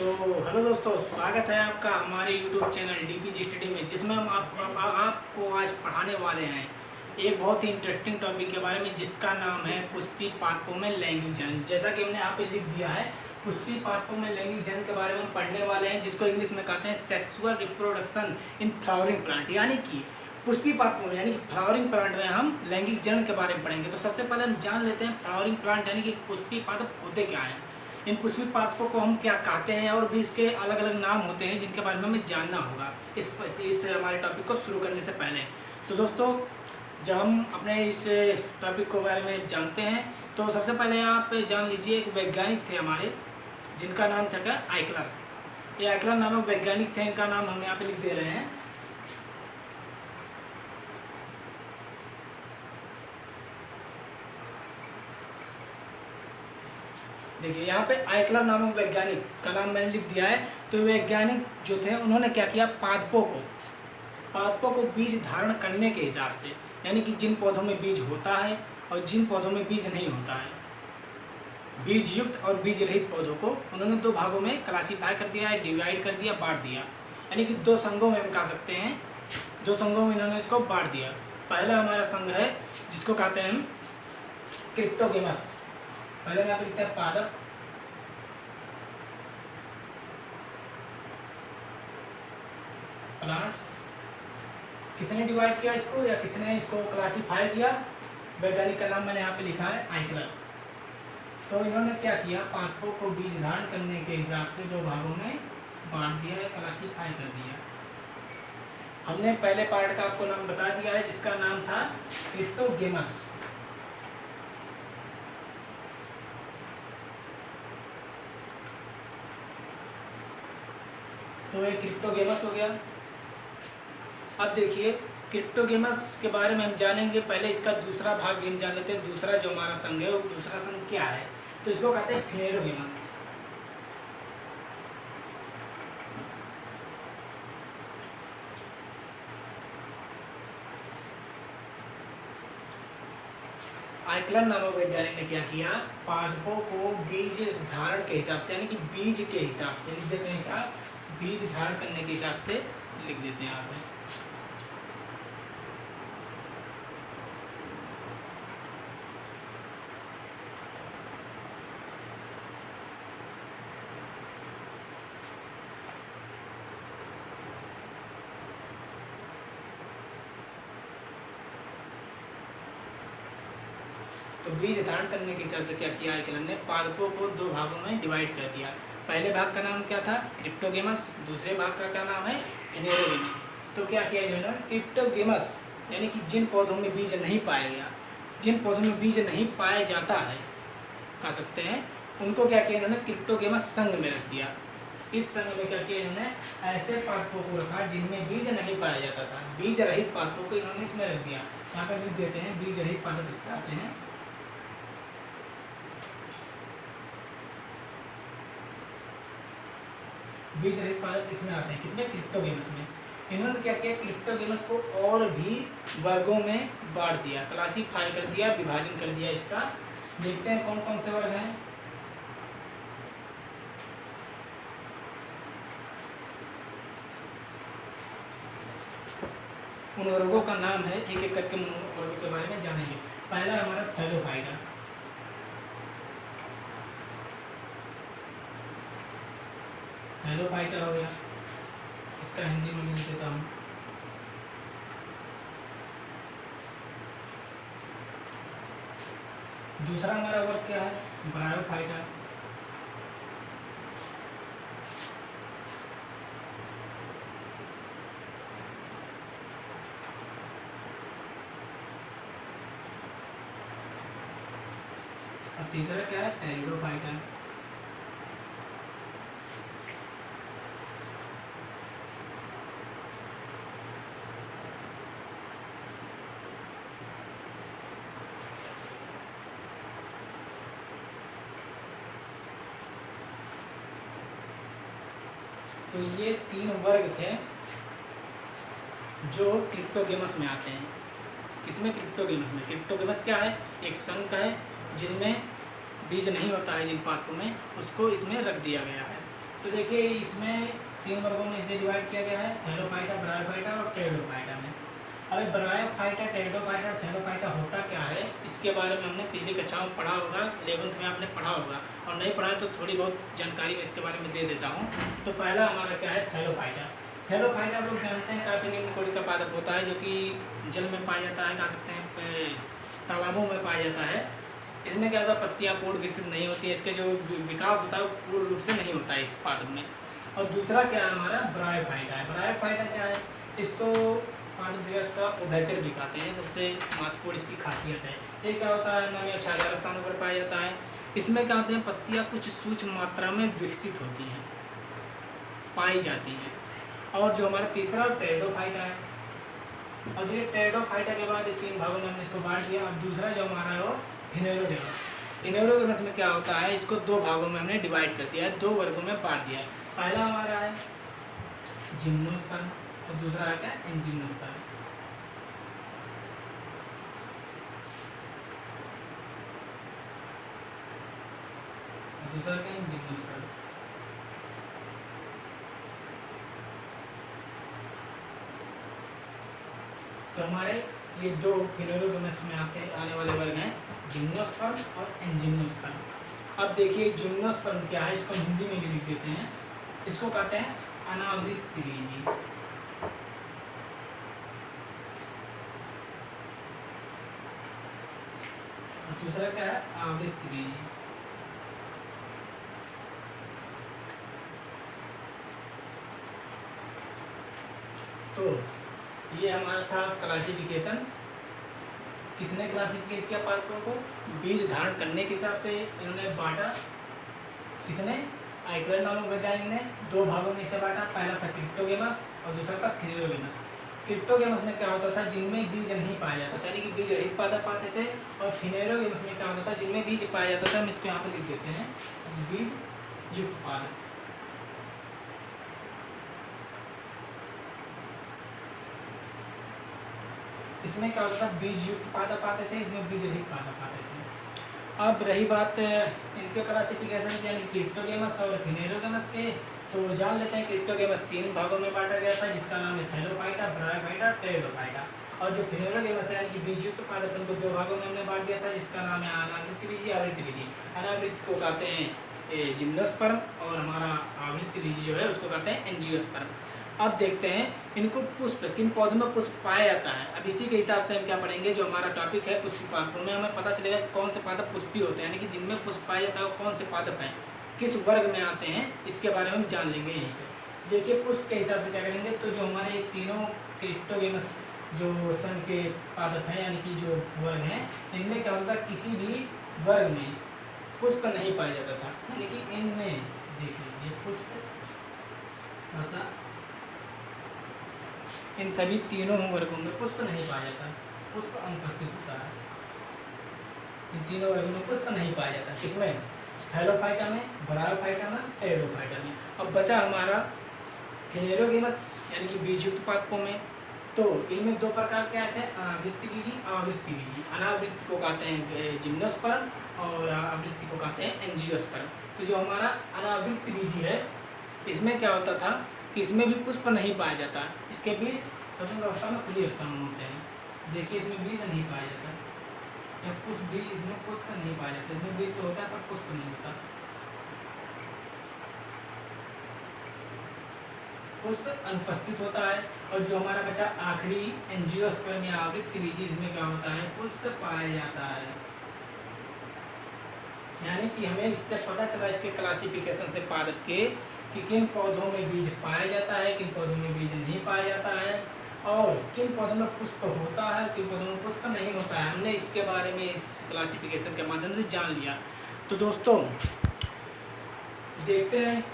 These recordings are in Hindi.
तो हेलो दोस्तों, स्वागत है आपका हमारे YouTube चैनल DPG स्टडी में, जिसमें हम आपको आज पढ़ाने वाले हैं एक बहुत ही इंटरेस्टिंग टॉपिक के बारे में, जिसका नाम है पुष्पी पादपों में लैंगिक जनन। जैसा कि हमने यहाँ पे लिख दिया है, पुष्पी पादपों में लैंगिक जनन के बारे में हम पढ़ने वाले हैं, जिसको इंग्लिश में कहते हैं sexual reproduction in flowering plant. यानी कि पुष्पी पादपों में यानी कि फ्लावरिंग प्लांट में हम लैंगिक जनन के बारे में पढ़ेंगे। तो सबसे पहले हम जान लेते हैं फ्लावरिंग प्लांट यानी कि पुष्पी पादप होते क्या हैं, इन पुष्पी पादपों को हम क्या कहते हैं, और भी इसके अलग अलग नाम होते हैं जिनके बारे में हमें जानना होगा इस हमारे टॉपिक को शुरू करने से पहले। तो दोस्तों, जब हम अपने इस टॉपिक के बारे में जानते हैं तो सबसे पहले आप जान लीजिए, एक वैज्ञानिक थे हमारे जिनका नाम था क्या, आइकलर। ये आइकलर नामक वैज्ञानिक थे, इनका नाम हम यहाँ पे लिख दे रहे हैं। देखिए यहाँ पे आइकलर नामक वैज्ञानिक का नाम मैंने लिख दिया है। तो वैज्ञानिक जो थे उन्होंने क्या किया, पादपों को बीज धारण करने के हिसाब से, यानी कि जिन पौधों में बीज होता है और जिन पौधों में बीज नहीं होता है, बीज युक्त और बीज रहित पौधों को उन्होंने दो भागों में क्लासीफाई कर दिया है, डिवाइड कर दिया, बांट दिया। यानी कि दो संघों में हम कह सकते हैं, दो संघों में इन्होंने इसको बांट दिया। पहला हमारा संघ है जिसको कहते हैं हम क्रिप्टोगेमस। पहले यहाँ पे लिखते हैं पादप, प्लांट्स। किसने डिवाइड किया इसको या किसने इसको क्लासिफाई किया, वैज्ञानिक का नाम मैंने यहाँ पे लिखा है आइकलर। तो इन्होंने क्या किया, पादपों को बीज धारण करने के हिसाब से दो भागों में बांट दिया है, क्लासिफाई कर दिया। हमने पहले पार्ट का आपको नाम बता दिया है जिसका नाम था क्रिप्टोगेमस। तो ये क्रिप्टोगेमस हो गया। अब देखिए, क्रिप्टोगेमस के बारे में हम जानेंगे, पहले इसका दूसरा भाग भी हम जान लेते हैं। दूसरा जो हमारा संघ है वो दूसरा संघ क्या है, तो इसको कहते हैं फिनेरोगेमस। आइकलर नामक वैज्ञानिक ने क्या किया, पादपों को बीज धारण के हिसाब से, यानी कि बीज के हिसाब से लिख देते हैं क्या, बीज धारण करने के हिसाब से लिख देते हैं आप। तो बीज धारण करने के हिसाब से क्या किया आइकलर ने, पादपों को दो भागों में डिवाइड कर दिया। पहले भाग का नाम क्या था, क्रिप्टोगेमस। दूसरे भाग का क्या नाम है, फिनेरोगेमस। तो क्या किया इन्होंने, क्रिप्टोगेमस यानी कि जिन पौधों में बीज नहीं पाया गया, जिन पौधों में बीज नहीं पाया जाता है कह सकते हैं, उनको क्या किया इन्होंने, क्रिप्टोगेमस संघ में रख दिया। इस संघ में क्या किया इन्होंने, ऐसे पादपों को रखा जिनमें बीज नहीं पाया जाता था, बीज रहित पादपों को इन्होंने इसमें रख दिया। यहाँ पर लिख देते हैं, बीज रहित पादप इस पर आते हैं। बीज रहित पादप इसमें आते हैं, किसमें, क्रिप्टोगेमस में। इन्होंने क्या किया, क्रिप्टोगेमस को और भी वर्गों में बांट दिया, क्लासिफाई कर दिया, विभाजन कर दिया इसका। देखते हैं कौन कौन से वर्ग हैं। उन वर्गों का नाम है, एक एक करके वर्गों के बारे में जानेंगे। पहला हमारा थैलोफाइटा। थैलोफाइटा हो गया, इसका हिंदी में लिख देता हूँ। दूसरा हमारा वर्ग क्या है, ब्रायोफाइटा। और तीसरा क्या है, टेरिडोफाइटा। तो ये तीन वर्ग थे जो क्रिप्टोगेमस में आते हैं। किसमें, क्रिप्टोगेमस में। क्रिप्टोगेमस क्या है, एक संघ है जिनमें बीज नहीं होता है, जिन पादपों में, उसको इसमें रख दिया गया है। तो देखिए इसमें 3 वर्गों में इसे डिवाइड किया गया है, थैलोफाइटा, ब्रायोफाइटा और टेरिडोफाइटा में। अब ब्रायोफाइटा, टेरिडोफाइटा और थैलोफाइटा होता क्या है, इसके बारे में हमने पिछली कक्षाओं में पढ़ा होगा, 11th में आपने पढ़ा होगा, और नहीं पढ़ा तो थोड़ी बहुत जानकारी मैं इसके बारे में दे देता हूँ। तो पहला हमारा क्या है, थैलोफाइटा। थैलोफाइटा आप लोग जानते हैं काफी निम्न कोटि का पादप होता है, जो कि जल में पाया जाता है, कह सकते हैं तालाबों में पाया जाता है। इसमें क्या होता है, पत्तियाँ पूर्ण विकसित नहीं होती है, इसके जो विकास होता है वो पूर्ण रूप से नहीं होता है इस पादप में। और दूसरा क्या है हमारा, ब्रायोफाइटा है। ब्रायोफाइटा क्या है, इसको पादप जगत का उभयचर भी कहते हैं, सबसे महत्वपूर्ण इसकी खासियत है। ये क्या होता है, नमी और छायादार स्थानों पर पाया जाता है। इसमें क्या होते हैं, पत्तियाँ कुछ सूक्ष्म मात्रा में विकसित होती हैं, पाई जाती हैं। और जो हमारा तीसरा टेरिडोफाइटा है, और ये टेरिडोफाइटा के बाद 3 भागों में हमने इसको बांट दिया। अब दूसरा जो हमारा है वो फिनेरोगेमस। फिनेरोगेमस में क्या होता है, इसको 2 भागों में हमने डिवाइड कर दिया है, 2 वर्गों में बांट दिया है। पहला हमारा है जिम्नोस्पर्म और दूसरा है क्या, एंजिम्नोस्पर्म। दूसरा क्या है, जिम्नोस्पर्म। तो हमारे ये 2 फिनेरोगेमस में आने वाले वर्ग हैं, जिम्नोस्पर्म और एंजिम्नोस्पर्म। अब देखिए जिम्नोस्पर्म क्या है, इसको हिंदी में भी लिख देते हैं, इसको कहते हैं अनावृत बीजी। दूसरा क्या है, आवृत बीजी। तो ये हमारा था क्लासिफिकेशन। किसने क्लासिफिकेशन किया पादपों को, बीज धारण करने के हिसाब से इन्होंने बांटा। किसने, आइकलर नामक वैज्ञानिक ने 2 भागों में इसे बांटा। पहला था क्रिप्टोगेमस और दूसरा था फिनेरोगेमस। क्रिप्टोगेमस में क्या होता था, जिनमें बीज नहीं पाया जाता था, यानी कि बीज रहित पादप पाते थे। और फिनेरोगेमस में क्या होता था, जिनमें बीज पाया जाता था, हम इसको यहाँ पर लिख देते हैं, बीज युक्त पादप। इसमें क्या होता था, बीज युक्त पादप आते थे, इसमें बीज रहित पादप आते थे। अब रही बात इनके क्लासिफिकेशन की, यानी क्रिप्टोगेमस और फिनेरोगेमस के, तो जान लेते हैं। क्रिप्टोगेमस 3 भागों में बांटा गया था, जिसका नाम है थैलोफाइटा, ब्रायोफाइटा, टेरिडोफाइटा। और जो फिनेरोगेमस है, यानी कि बीज युक्त पादप, इनको 2 भागों में हमने बांट दिया था, जिसका नाम है अनावृत बीजी, आवृत बीजी। अनावृत को कहते हैं जिम्नोस्पर्म और हमारा आवृत बीजी जो है उसको कहते हैं एंजियोस्पर्म। अब देखते हैं इनको पुष्प, किन पौधों में पुष्प पाया जाता है। अब इसी के हिसाब से हम क्या पढ़ेंगे, जो हमारा टॉपिक है पुष्पी पादपों में, हमें पता चलेगा कौन से पादप पुष्पी होते हैं, यानी कि जिनमें पुष्प पाया जाता है वो कौन से पादप हैं, किस वर्ग में आते हैं, इसके बारे में हम जान लेंगे यहीं पे। देखिए पुष्प के हिसाब से क्या करेंगे, तो जो हमारे तीनों क्रिप्टोगेमस जो संघ के पादप हैं, यानी कि जो वर्ग हैं, इनमें क्या होता है, किसी भी वर्ग में पुष्प नहीं पाया जाता था, यानी कि इनमें देख लीजिए पुष्प तथा इन सभी तीनों वर्गों में पुष्प नहीं पाया जाता, पुष्प अनुपस्थित होता है। इन तीनों वर्गों में पुष्प नहीं पाया जाता, किसमें, थैलोफाइटा में, ब्रायोफाइटा में, टेरिडोफाइटा में। अब बचा हमारा फिनेरोगेमस, यानी कि बीजयुक्त पादपों में। तो इनमें 2 प्रकार के आते हैं, अनावृत बीजी, आवृत्ति बीजी। अनावृत को कहते हैं जिम्नोस्पर्म और आवृत्ति को कहते हैं एंजियोस्पर्म। तो जो हमारा अनावृत बीजी है, इसमें क्या होता था कि इसमें भी पुष्प नहीं पाया जाता, इसके बीज स्वतंत्र अवस्था में, खुली अवस्था में होते हैं। देखिए इसमें बीज नहीं पाया जाता, या पुष्प भी, इसमें पुष्प नहीं पाया जाता, इसमें बीज तो होता है पर पुष्प नहीं होता। पुष्प अनुपस्थित होता है। और जो हमारा बचा आखिरी एंजियोस्पर्म या आवृत्ति बीजी, इसमें क्या होता है, पुष्प पाया जाता है। यानी कि हमें इससे पता चला, इसके क्लासिफिकेशन से पादप के, कि किन पौधों में बीज पाया जाता है, किन पौधों में बीज नहीं पाया जाता है, और किन पौधों में पुष्प होता है, किन पौधों में पुष्प नहीं होता है। हमने इसके बारे में इस क्लासिफिकेशन के माध्यम से जान लिया। तो दोस्तों देखते हैं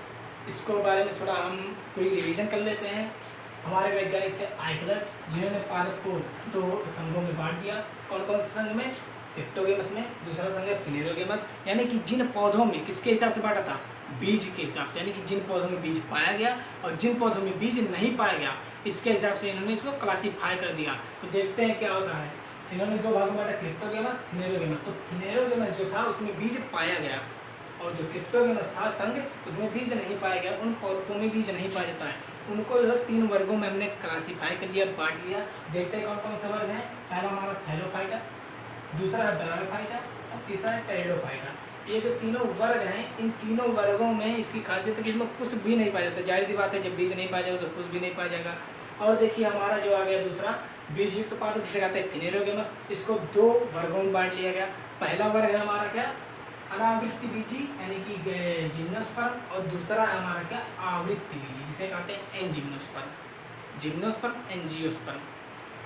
इसको बारे में थोड़ा हम कोई रिवीजन कर लेते हैं। हमारे वैज्ञानिक थे आइकलर, जिन्होंने पादप को 2 संघों में बांट दिया। कौन कौन से संघ में, क्रिप्टोगेमस में, दूसरा संघ है फिनेरोगेमस। यानी कि जिन पौधों में किसके हिसाब से बांटा था, बीज के हिसाब से, यानी कि जिन पौधों में बीज पाया गया और जिन पौधों में बीज नहीं पाया गया, इसके हिसाब से इन्होंने इसको क्लासीफाई कर दिया। तो देखते हैं क्या होता है। इन्होंने 2 भागों में बांटा, क्रिप्टोगेमस, फिनेरोगेमस। तो फिनेरोगेमस जो था उसमें बीज पाया गया और जो क्रिप्टोगेमस था संघ, उसमें बीज नहीं पाया गया, उन पादपों में बीज नहीं पाया जाता है। उनको जो है 3 वर्गों में हमने क्लासीफाई कर लिया, बांट लिया। देखते हैं कौन कौन से वर्ग हैं। पहला हमारा थैलोफाइटा, दूसरा है बैरोफाइटा और तीसरा है टेरिडोफाइटा। ये जो तीनों वर्ग हैं, इन तीनों वर्गों में इसकी खासियत है कि इसमें पुष्प भी नहीं पाया जाता। जाहिर सी बात है, जब बीज नहीं पाया जाएगा तो पुष्प भी नहीं पाया जाएगा। और देखिए हमारा जो आ गया दूसरा बीज युक्त पादप, जिसे कहते हैं फिनेरोगेमस, इसको 2 वर्गों में बांट लिया गया। पहला वर्ग है हमारा क्या, अनावृत्ति बीजी यानी कि जिम्नोस्पर्म, और दूसरा है हमारा क्या, आवृत्ति बीजी, जिसे कहते हैं एंजिम्नोस्पर्म। Gymnosperm, angiosperm.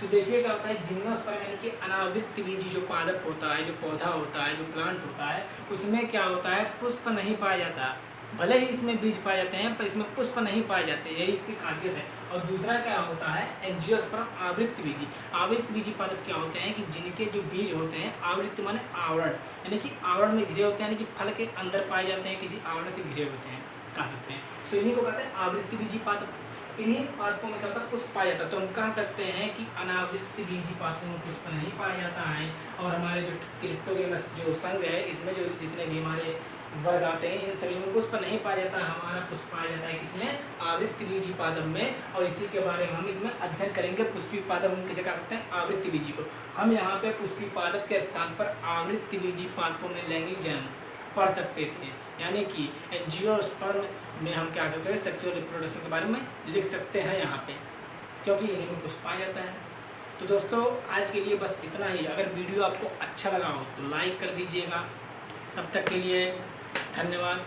तो देखिए क्या होता है, जिम्नोस्पर्म यानी कि अनावृत्ति बीजी जो पादप होता है, जो पौधा होता है, जो प्लांट होता है, उसमें क्या होता है, पुष्प नहीं पाया जाता। भले ही इसमें बीज पाए जाते हैं पर इसमें पुष्प नहीं पाए जाते, यही इसकी खासियत है। और दूसरा क्या होता है, एंजियोस्पर्म, आवृत्ति बीजी। आवृत्ति बीजी पादप क्या होते हैं कि जिनके जो बीज होते हैं, आवृत्ति माने आवरण, यानी कि आवरण में घिरे होते हैं, यानी कि फल के अंदर पाए जाते हैं, किसी आवरण से घिरे होते हैं, कह सकते हैं। तो इन्हीं को कहते हैं आवृत्ति बीजी पादप। इन्हीं पादपों में क्या होता है, पुष्प पाया जाता है। तो हम कह सकते हैं कि अनावृत्ति बीजी पादपों में पुष्प नहीं पाया जाता है। और हमारे जो क्रिप्टोगेमस जो संघ है, इसमें जो जितने भी हमारे वर्ग आते हैं, इन सभी में पुष्प नहीं पाया जाता है। हमारा पुष्प पाया जाता है किसमें, आवृत्ति बीजी पादप में। और इसी के बारे में हम इसमें अध्ययन करेंगे। पुष्पी पादप हम किसे कह सकते हैं, आवृत्ति बीजी को। हम यहाँ पे पुष्पी पादप के स्थान पर आवृत्ति बीजी पादपों में लैंगिक जन्म पढ़ सकते थे, यानी कि एंजियोस्पर्म में हम क्या सकते हैं, सेक्सुअल रिप्रोडक्शन के बारे में लिख सकते हैं यहाँ पे, क्योंकि इन्हीं में पुष्प पाया जाता है। तो दोस्तों आज के लिए बस इतना ही। अगर वीडियो आपको अच्छा लगा हो तो लाइक कर दीजिएगा। तब तक के लिए धन्यवाद।